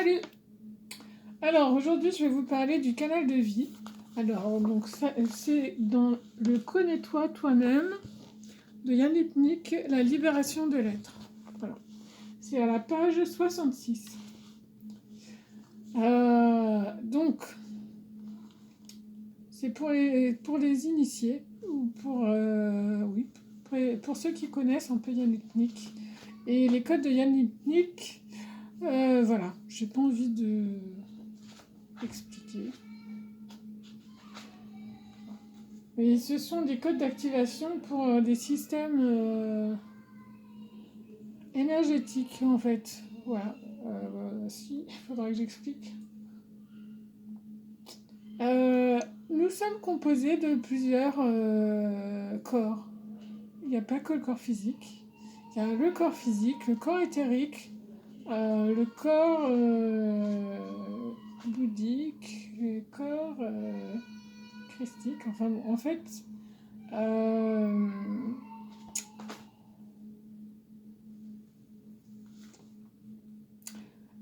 Salut! Alors aujourd'hui je vais vous parler du canal de vie. Alors donc ça c'est dans le Connais-toi toi-même de Yann Lipnik, la libération de l'être. Voilà. C'est à la page 66. Donc c'est pour les initiés ou pour ceux qui connaissent un peu Yann Lipnik. Et les codes de Yann Lipnik, voilà, j'ai pas envie de expliquer. Et ce sont des codes d'activation pour des systèmes énergétiques en fait. Voilà. Si, il faudra que j'explique. Nous sommes composés de plusieurs corps. Il n'y a pas que le corps physique. Il y a le corps physique, le corps éthérique, le corps bouddhique, le corps christique. Enfin, en fait,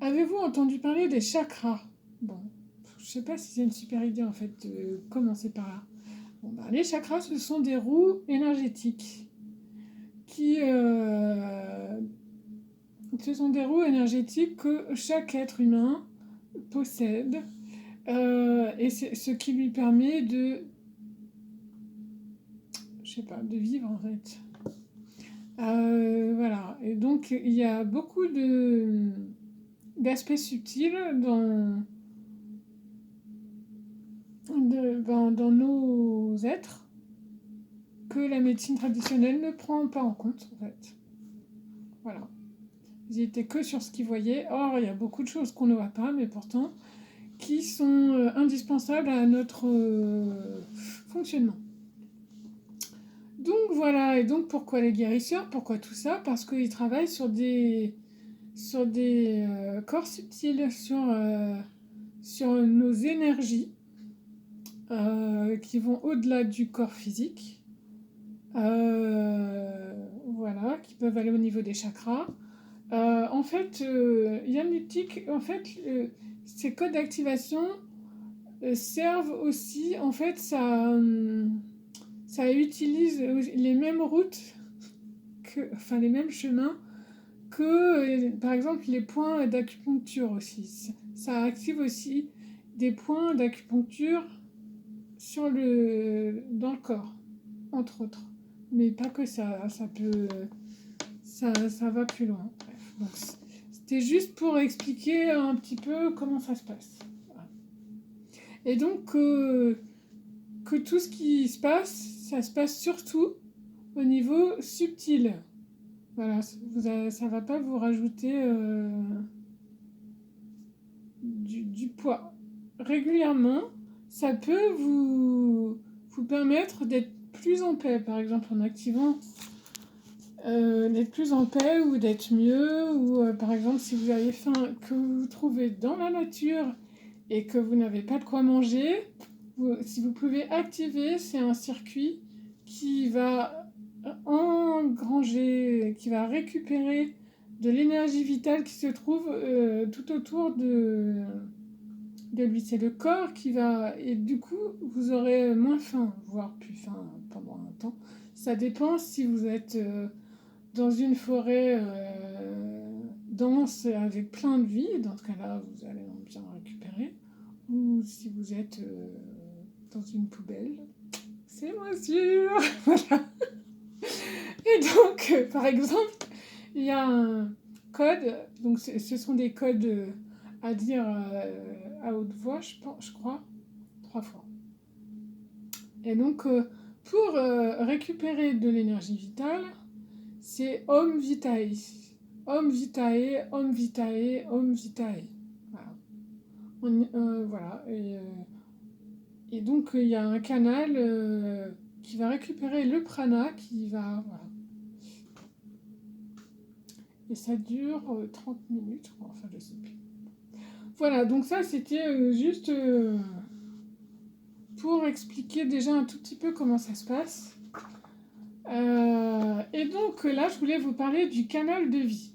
avez-vous entendu parler des chakras? Bon, je sais pas si c'est une super idée en fait de commencer par là. Bon, les chakras, ce sont des roues énergétiques ce sont des roues énergétiques que chaque être humain possède et c'est ce qui lui permet de vivre en fait. Voilà. Et donc il y a beaucoup d'aspects subtils dans nos êtres que la médecine traditionnelle ne prend pas en compte en fait. Voilà. Ils étaient que sur ce qu'ils voyaient. Or, il y a beaucoup de choses qu'on ne voit pas, mais pourtant qui sont indispensables à notre fonctionnement. Donc voilà, et donc pourquoi les guérisseurs? Pourquoi tout ça? Parce qu'ils travaillent sur des corps subtils, sur nos énergies qui vont au-delà du corps physique. Voilà, qui peuvent aller au niveau des chakras. En fait, Yann Lipnik, ces codes d'activation servent aussi, en fait, ça utilise les mêmes routes, les mêmes chemins que, par exemple, les points d'acupuncture aussi. Ça active aussi des points d'acupuncture dans le corps, entre autres. Mais pas que ça va plus loin. Bref, donc c'était juste pour expliquer un petit peu comment ça se passe. Voilà. Et donc, que tout ce qui se passe, ça se passe surtout au niveau subtil. Voilà, ça va pas vous rajouter du poids. Régulièrement, ça peut vous permettre d'être plus en paix, par exemple en activant d'être plus en paix ou d'être mieux, ou par exemple si vous avez faim, que vous vous trouvez dans la nature et que vous n'avez pas de quoi manger, si vous pouvez activer, c'est un circuit qui va engranger, qui va récupérer de l'énergie vitale qui se trouve tout autour de lui. C'est le corps qui va... Et du coup, vous aurez moins faim, voire plus faim pendant un temps. Ça dépend si vous êtes dans une forêt dense avec plein de vie. Dans ce cas-là, vous allez bien récupérer. Ou si vous êtes dans une poubelle, c'est moins sûr. Voilà. Et donc, par exemple, il y a un code. Donc, ce sont des codes à dire à haute voix, je crois, 3 fois. Et donc, pour récupérer de l'énergie vitale, c'est Om Vitae. Om Vitae, Om Vitae, Om Vitae. Voilà. Voilà. Et donc, il y a un canal qui va récupérer le prana, qui va... Voilà. Et ça dure 30 minutes, enfin, je sais plus. Voilà, donc ça, c'était juste pour expliquer déjà un tout petit peu comment ça se passe. Et donc là, je voulais vous parler du canal de vie.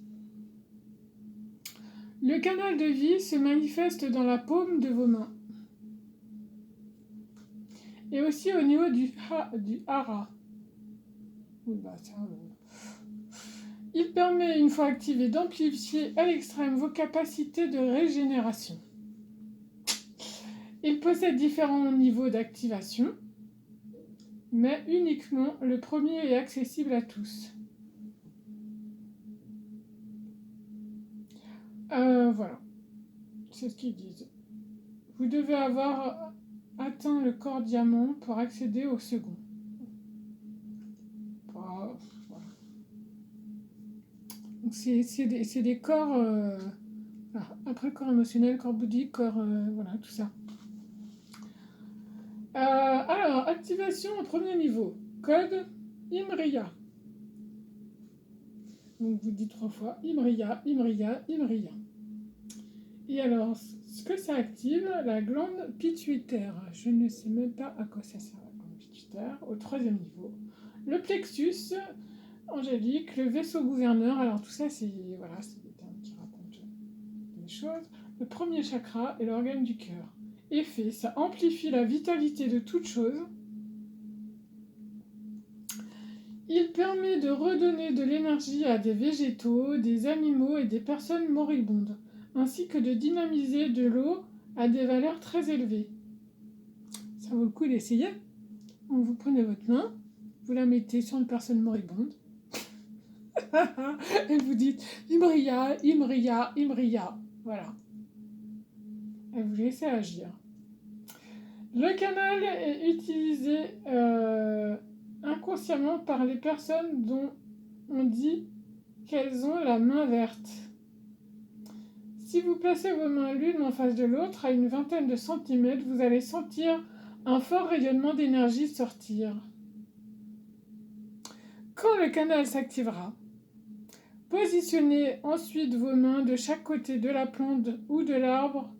Le canal de vie se manifeste dans la paume de vos mains. Et aussi au niveau du hara. Oui, bah ça... Il permet, une fois activé, d'amplifier à l'extrême vos capacités de régénération. Il possède différents niveaux d'activation, mais uniquement le premier est accessible à tous. Voilà, c'est ce qu'ils disent. Vous devez avoir atteint le corps diamant pour accéder au second. Voilà. Donc c'est des corps... après, corps émotionnel, corps bouddhique, corps... voilà, tout ça. Alors, activation au premier niveau. Code Imriya. Donc, vous dites 3 fois Imriya, Imriya, Imriya. Et alors, ce que ça active, la glande pituitaire. Je ne sais même pas à quoi ça sert, la glande pituitaire. Au 3e niveau. Le plexus angélique, le vaisseau gouverneur. Alors, tout ça, c'est voilà, des termes qui racontent des choses. Le premier chakra est l'organe du cœur. Effet, ça amplifie la vitalité de toute chose. Il permet de redonner de l'énergie à des végétaux, des animaux et des personnes moribondes, ainsi que de dynamiser de l'eau à des valeurs très élevées. Ça vaut le coup d'essayer. Donc vous prenez votre main, vous la mettez sur une personne moribonde, et vous dites Imriya, Imriya, Imriya. Voilà. Et vous laissez agir. Le canal est utilisé inconsciemment par les personnes dont on dit qu'elles ont la main verte. Si vous placez vos mains l'une en face de l'autre à une vingtaine de centimètres, vous allez sentir un fort rayonnement d'énergie sortir. Quand le canal s'activera, positionnez ensuite vos mains de chaque côté de la plante ou de l'arbre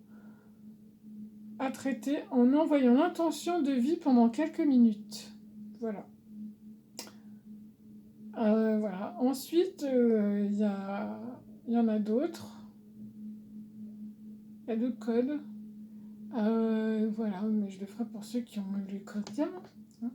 à traiter en envoyant l'intention de vie pendant quelques minutes. Voilà. Voilà. Ensuite, il y en a d'autres. Il y a d'autres codes. Voilà, mais je le ferai pour ceux qui ont le code diamant. Hein.